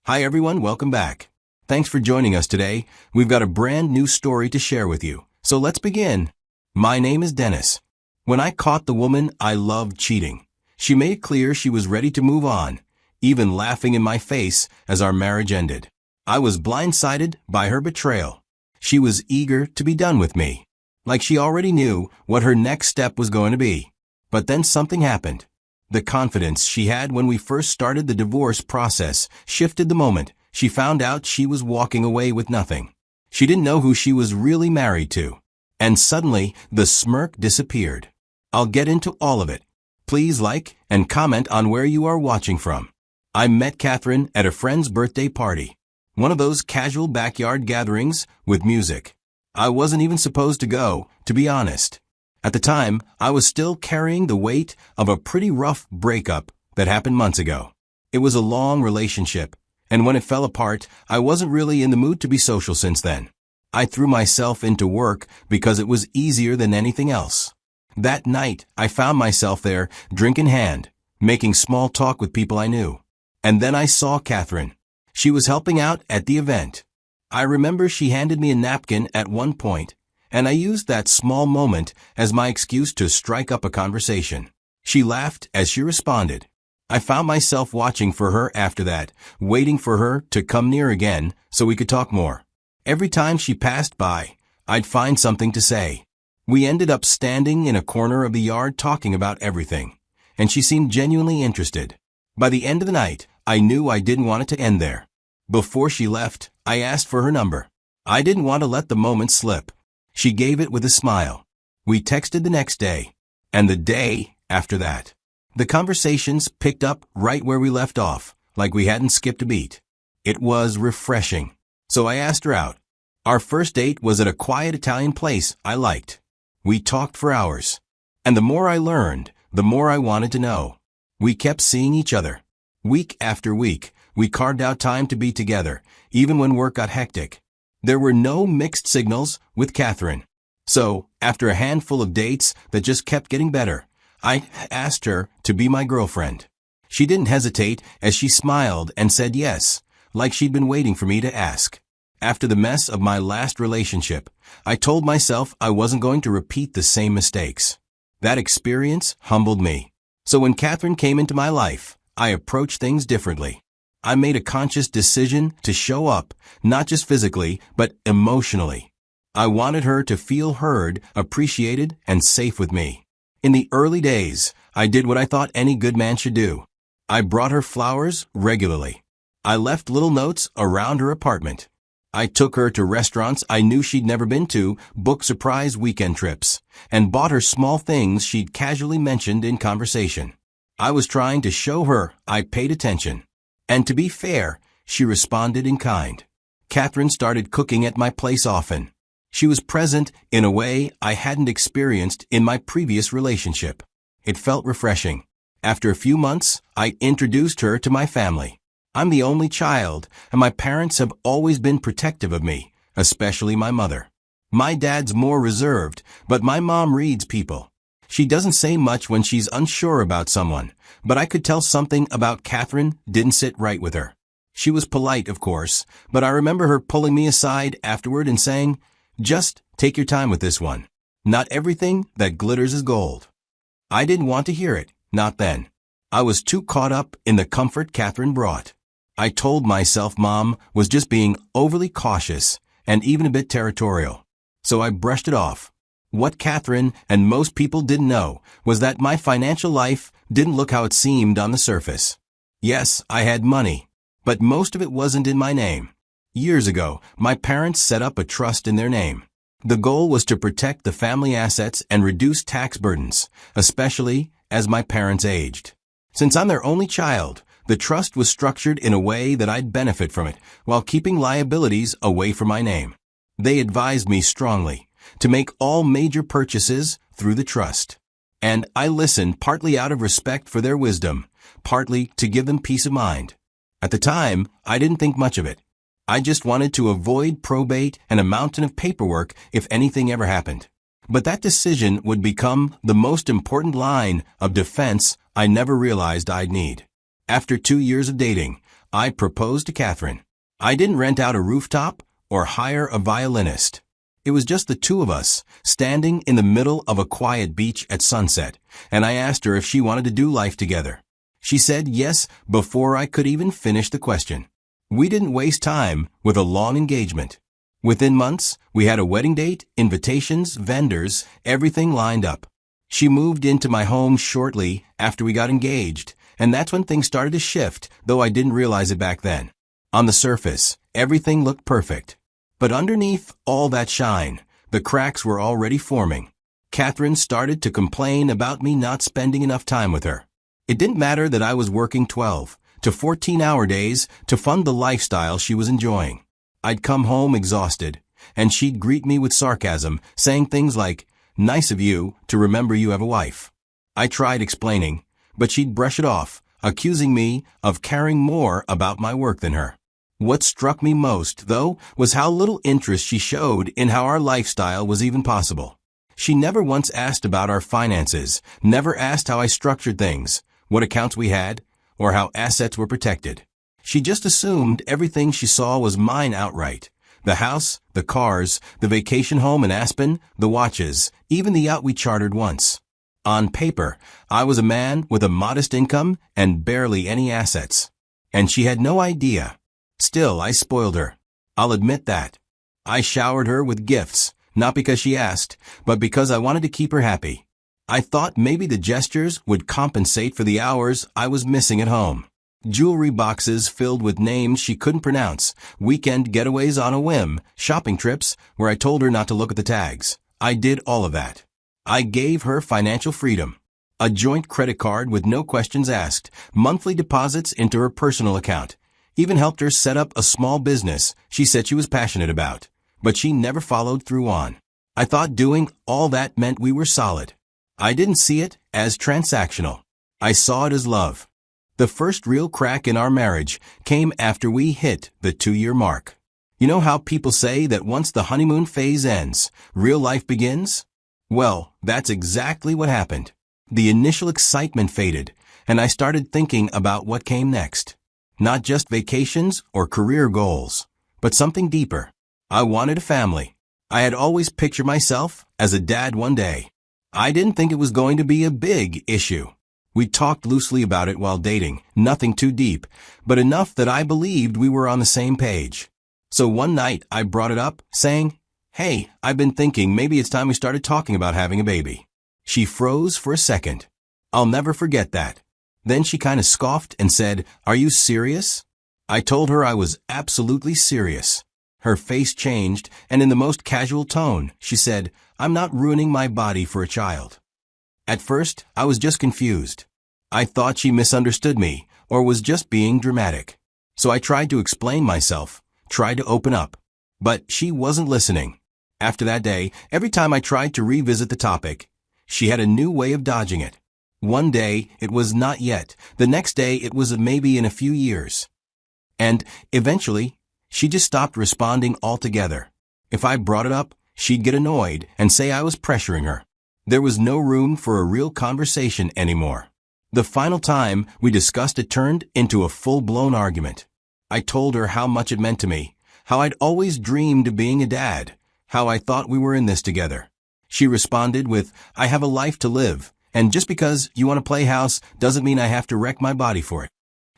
Hi everyone, welcome back. Thanks for joining us today. We've got a brand new story to share with you. So let's begin. My name is Dennis. When I caught the woman I loved cheating, she made it clear she was ready to move on, even laughing in my face as our marriage ended. I was blindsided by her betrayal. She was eager to be done with me, like she already knew what her next step was going to be. But then something happened. The confidence she had when we first started the divorce process shifted the moment she found out she was walking away with nothing. She didn't know who she was really married to. And suddenly, the smirk disappeared. I'll get into all of it. Please like and comment on where you are watching from. I met Catherine at a friend's birthday party. One of those casual backyard gatherings with music. I wasn't even supposed to go, to be honest. At the time, I was still carrying the weight of a pretty rough breakup that happened months ago. It was a long relationship, and when it fell apart, I wasn't really in the mood to be social since then. I threw myself into work because it was easier than anything else. That night, I found myself there, drink in hand, making small talk with people I knew. And then I saw Catherine. She was helping out at the event. I remember she handed me a napkin at one point, and I used that small moment as my excuse to strike up a conversation. She laughed as she responded. I found myself watching for her after that, waiting for her to come near again so we could talk more. Every time she passed by, I'd find something to say. We ended up standing in a corner of the yard talking about everything, and she seemed genuinely interested. By the end of the night, I knew I didn't want it to end there. Before she left, I asked for her number. I didn't want to let the moment slip. She gave it with a smile. We texted the next day, and the day after that. The conversations picked up right where we left off, like we hadn't skipped a beat. It was refreshing. So I asked her out. Our first date was at a quiet Italian place I liked. We talked for hours. And the more I learned, the more I wanted to know. We kept seeing each other. Week after week, we carved out time to be together, even when work got hectic. There were no mixed signals with Catherine. So, after a handful of dates that just kept getting better, I asked her to be my girlfriend. She didn't hesitate as she smiled and said yes, like she'd been waiting for me to ask. After the mess of my last relationship, I told myself I wasn't going to repeat the same mistakes. That experience humbled me. So when Catherine came into my life, I approached things differently. I made a conscious decision to show up, not just physically, but emotionally. I wanted her to feel heard, appreciated, and safe with me. In the early days, I did what I thought any good man should do. I brought her flowers regularly. I left little notes around her apartment. I took her to restaurants I knew she'd never been to, booked surprise weekend trips, and bought her small things she'd casually mentioned in conversation. I was trying to show her I paid attention. And to be fair, she responded in kind. Catherine started cooking at my place often. She was present in a way I hadn't experienced in my previous relationship. It felt refreshing. After a few months, I introduced her to my family. I'm the only child, and my parents have always been protective of me, especially my mother. My dad's more reserved, but my mom reads people. She doesn't say much when she's unsure about someone, but I could tell something about Catherine didn't sit right with her. She was polite, of course, but I remember her pulling me aside afterward and saying, "Just take your time with this one. Not everything that glitters is gold." I didn't want to hear it, not then. I was too caught up in the comfort Catherine brought. I told myself Mom was just being overly cautious and even a bit territorial. So I brushed it off. What Catherine and most people didn't know was that my financial life didn't look how it seemed on the surface. Yes, I had money, but most of it wasn't in my name. Years ago, my parents set up a trust in their name. The goal was to protect the family assets and reduce tax burdens, especially as my parents aged. Since I'm their only child, the trust was structured in a way that I'd benefit from it while keeping liabilities away from my name. They advised me strongly to make all major purchases through the trust. And I listened partly out of respect for their wisdom, partly to give them peace of mind. At the time, I didn't think much of it. I just wanted to avoid probate and a mountain of paperwork if anything ever happened. But that decision would become the most important line of defense I never realized I'd need. After 2 years of dating, I proposed to Catherine. I didn't rent out a rooftop or hire a violinist. It was just the two of us, standing in the middle of a quiet beach at sunset, and I asked her if she wanted to do life together. She said yes before I could even finish the question. We didn't waste time with a long engagement. Within months, we had a wedding date, invitations, vendors, everything lined up. She moved into my home shortly after we got engaged, and that's when things started to shift, though I didn't realize it back then. On the surface, everything looked perfect. But underneath all that shine, the cracks were already forming. Catherine started to complain about me not spending enough time with her. It didn't matter that I was working 12 to 14-hour days to fund the lifestyle she was enjoying. I'd come home exhausted, and she'd greet me with sarcasm, saying things like, "Nice of you to remember you have a wife." I tried explaining, but she'd brush it off, accusing me of caring more about my work than her. What struck me most, though, was how little interest she showed in how our lifestyle was even possible. She never once asked about our finances, never asked how I structured things, what accounts we had, or how assets were protected. She just assumed everything she saw was mine outright. The house, the cars, the vacation home in Aspen, the watches, even the yacht we chartered once. On paper, I was a man with a modest income and barely any assets. And she had no idea. Still, I spoiled her. I'll admit that. I showered her with gifts, not because she asked, but because I wanted to keep her happy. I thought maybe the gestures would compensate for the hours I was missing at home. Jewelry boxes filled with names she couldn't pronounce, weekend getaways on a whim, shopping trips where I told her not to look at the tags. I did all of that. I gave her financial freedom. A joint credit card with no questions asked, monthly deposits into her personal account. Even helped her set up a small business she said she was passionate about, but she never followed through on. I thought doing all that meant we were solid. I didn't see it as transactional. I saw it as love. The first real crack in our marriage came after we hit the 2-year mark. You know how people say that once the honeymoon phase ends, real life begins? Well, that's exactly what happened. The initial excitement faded, and I started thinking about what came next. Not just vacations or career goals, but something deeper. I wanted a family. I had always pictured myself as a dad one day. I didn't think it was going to be a big issue. We talked loosely about it while dating, nothing too deep, but enough that I believed we were on the same page. So one night I brought it up, saying, "Hey, I've been thinking maybe it's time we started talking about having a baby." She froze for a second. I'll never forget that. Then she kind of scoffed and said, "Are you serious?" I told her I was absolutely serious. Her face changed, and in the most casual tone, she said, "I'm not ruining my body for a child." At first, I was just confused. I thought she misunderstood me, or was just being dramatic. So I tried to explain myself, tried to open up. But she wasn't listening. After that day, every time I tried to revisit the topic, she had a new way of dodging it. One day, it was not yet. The next day, it was maybe in a few years. And eventually, she just stopped responding altogether. If I brought it up, she'd get annoyed and say I was pressuring her. There was no room for a real conversation anymore. The final time we discussed it turned into a full-blown argument. I told her how much it meant to me, how I'd always dreamed of being a dad, how I thought we were in this together. She responded with, "I have a life to live, and just because you want to play house doesn't mean I have to wreck my body for it."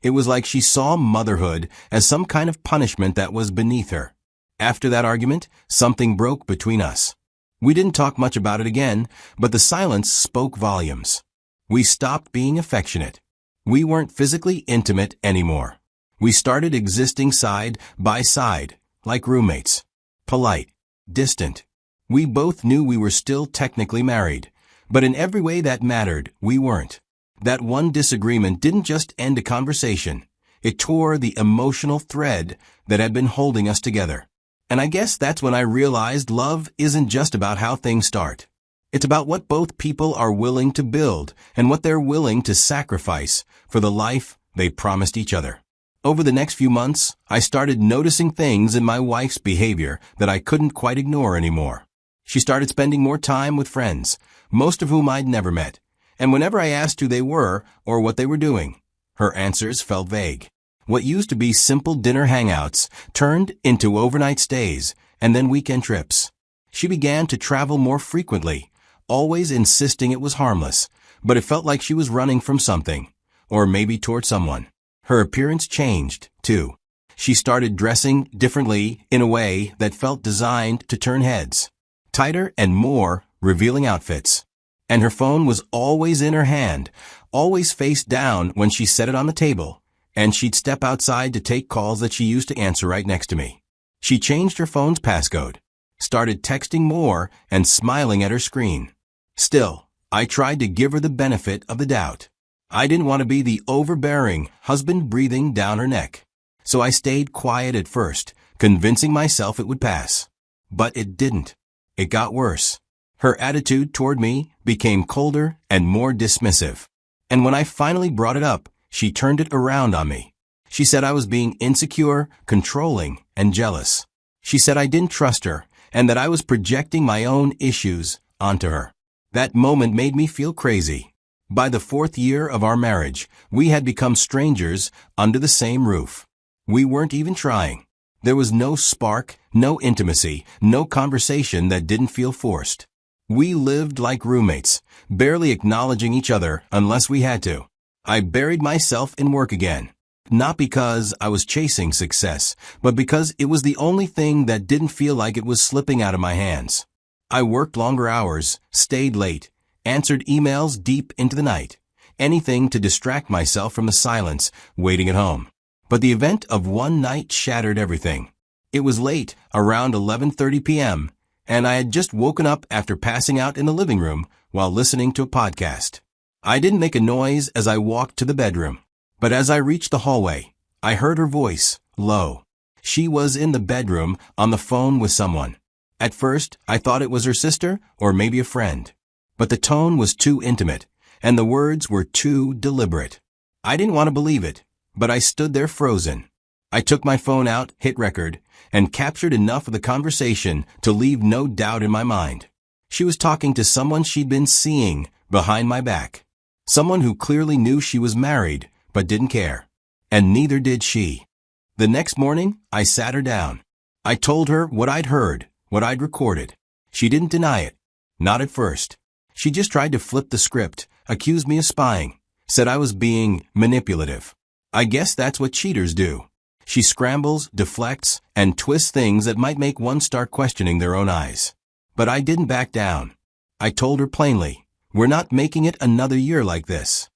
It was like she saw motherhood as some kind of punishment that was beneath her. After that argument, something broke between us. We didn't talk much about it again, but the silence spoke volumes. We stopped being affectionate. We weren't physically intimate anymore. We started existing side by side, like roommates. Polite, distant. We both knew we were still technically married, but in every way that mattered, we weren't. That one disagreement didn't just end a conversation. It tore the emotional thread that had been holding us together. And I guess that's when I realized love isn't just about how things start. It's about what both people are willing to build and what they're willing to sacrifice for the life they promised each other. Over the next few months, I started noticing things in my wife's behavior that I couldn't quite ignore anymore. She started spending more time with friends, most of whom I'd never met. And whenever I asked who they were or what they were doing, her answers felt vague. What used to be simple dinner hangouts turned into overnight stays and then weekend trips. She began to travel more frequently, always insisting it was harmless, but it felt like she was running from something, or maybe toward someone. Her appearance changed, too. She started dressing differently in a way that felt designed to turn heads. Tighter and more revealing outfits. And her phone was always in her hand, always face down when she set it on the table, and she'd step outside to take calls that she used to answer right next to me. She changed her phone's passcode, started texting more and smiling at her screen. Still, I tried to give her the benefit of the doubt. I didn't want to be the overbearing husband breathing down her neck. So I stayed quiet at first, convincing myself it would pass. But it didn't. It got worse. Her attitude toward me became colder and more dismissive. And when I finally brought it up, she turned it around on me. She said I was being insecure, controlling, and jealous. She said I didn't trust her and that I was projecting my own issues onto her. That moment made me feel crazy. By the 4th year of our marriage, we had become strangers under the same roof. We weren't even trying. There was no spark, no intimacy, no conversation that didn't feel forced. We lived like roommates, barely acknowledging each other unless we had to. I buried myself in work again. Not because I was chasing success, but because it was the only thing that didn't feel like it was slipping out of my hands. I worked longer hours, stayed late, answered emails deep into the night, anything to distract myself from the silence waiting at home. But the event of one night shattered everything. It was late, around 11:30 p.m., and I had just woken up after passing out in the living room while listening to a podcast. I didn't make a noise as I walked to the bedroom, but as I reached the hallway, I heard her voice, low. She was in the bedroom on the phone with someone. At first, I thought it was her sister or maybe a friend. But the tone was too intimate, and the words were too deliberate. I didn't want to believe it, but I stood there frozen. I took my phone out, hit record, and captured enough of the conversation to leave no doubt in my mind. She was talking to someone she'd been seeing behind my back. Someone who clearly knew she was married, but didn't care. And neither did she. The next morning, I sat her down. I told her what I'd heard, what I'd recorded. She didn't deny it. Not at first. She just tried to flip the script, accused me of spying, said I was being manipulative. I guess that's what cheaters do. She scrambles, deflects, and twists things that might make one start questioning their own eyes. But I didn't back down. I told her plainly, we're not making it another year like this.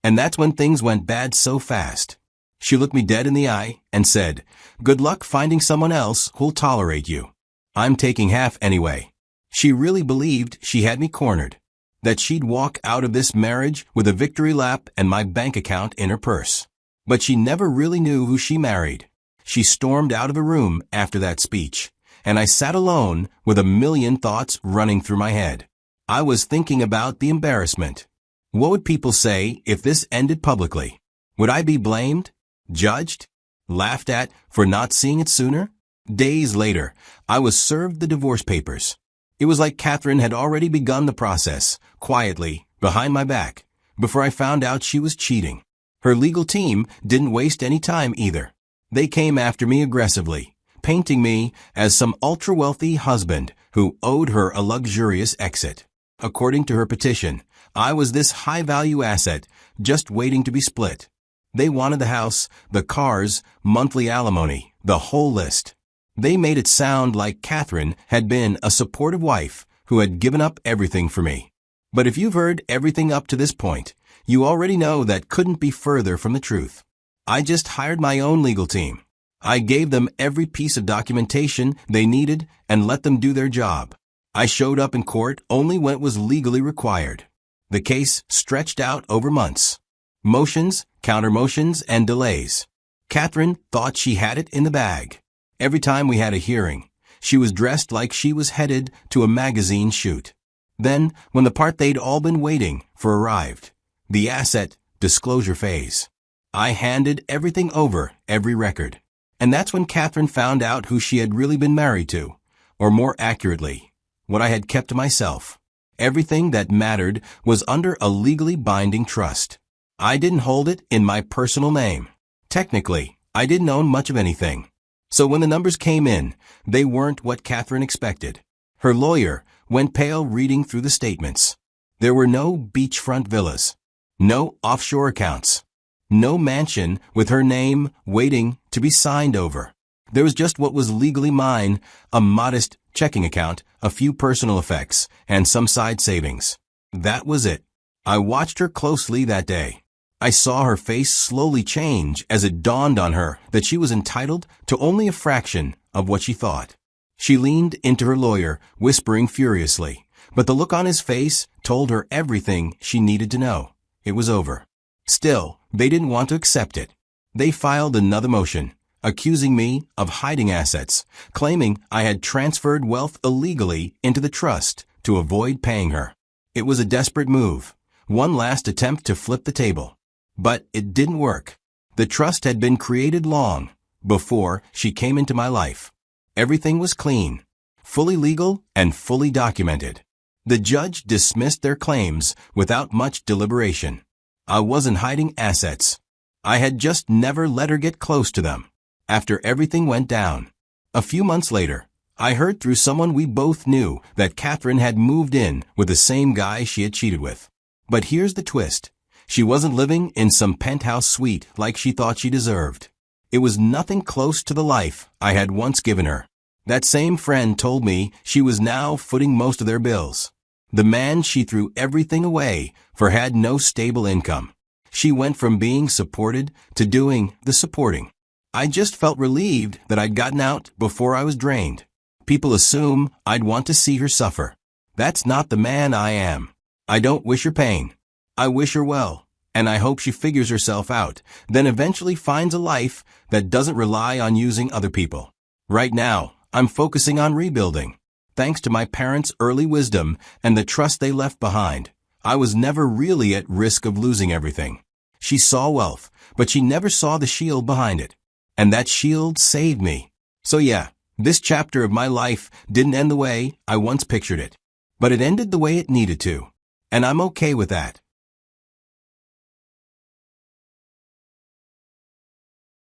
And that's when things went bad so fast. She looked me dead in the eye and said, good luck finding someone else who'll tolerate you. I'm taking half anyway. She really believed she had me cornered, that she'd walk out of this marriage with a victory lap and my bank account in her purse. But she never really knew who she married. She stormed out of the room after that speech, and I sat alone with a million thoughts running through my head. I was thinking about the embarrassment. What would people say if this ended publicly? Would I be blamed? Judged? Laughed at for not seeing it sooner? Days later, I was served the divorce papers. It was like Catherine had already begun the process, quietly, behind my back, before I found out she was cheating. Her legal team didn't waste any time either. They came after me aggressively, painting me as some ultra-wealthy husband who owed her a luxurious exit. According to her petition, I was this high-value asset just waiting to be split. They wanted the house, the cars, monthly alimony, the whole list. They made it sound like Catherine had been a supportive wife who had given up everything for me. But if you've heard everything up to this point, you already know that couldn't be further from the truth. I just hired my own legal team. I gave them every piece of documentation they needed and let them do their job. I showed up in court only when it was legally required. The case stretched out over months. Motions, counter-motions, and delays. Catherine thought she had it in the bag. Every time we had a hearing, she was dressed like she was headed to a magazine shoot. Then, when the part they'd all been waiting for arrived, the asset disclosure phase, I handed everything over, every record. And that's when Catherine found out who she had really been married to, or more accurately, what I had kept to myself. Everything that mattered was under a legally binding trust. I didn't hold it in my personal name. Technically, I didn't own much of anything. So when the numbers came in, they weren't what Catherine expected. Her lawyer went pale reading through the statements. There were no beachfront villas, no offshore accounts, no mansion with her name waiting to be signed over. There was just what was legally mine, a modest checking account, a few personal effects, and some side savings. That was it. I watched her closely that day. I saw her face slowly change as it dawned on her that she was entitled to only a fraction of what she thought. She leaned into her lawyer, whispering furiously, but the look on his face told her everything she needed to know. It was over. Still, they didn't want to accept it. They filed another motion, accusing me of hiding assets, claiming I had transferred wealth illegally into the trust to avoid paying her. It was a desperate move, one last attempt to flip the table. But it didn't work. The trust had been created long before she came into my life. Everything was clean, fully legal, and fully documented. The judge dismissed their claims without much deliberation. I wasn't hiding assets. I had just never let her get close to them. After everything went down, a few months later, I heard through someone we both knew that Catherine had moved in with the same guy she had cheated with. But here's the twist. She wasn't living in some penthouse suite like she thought she deserved. It was nothing close to the life I had once given her. That same friend told me she was now footing most of their bills. The man she threw everything away for had no stable income. She went from being supported to doing the supporting. I just felt relieved that I'd gotten out before I was drained. People assume I'd want to see her suffer. That's not the man I am. I don't wish her pain. I wish her well, and I hope she figures herself out, then eventually finds a life that doesn't rely on using other people. Right now, I'm focusing on rebuilding. Thanks to my parents' early wisdom and the trust they left behind, I was never really at risk of losing everything. She saw wealth, but she never saw the shield behind it. And that shield saved me. So yeah, this chapter of my life didn't end the way I once pictured it. But it ended the way it needed to. And I'm okay with that.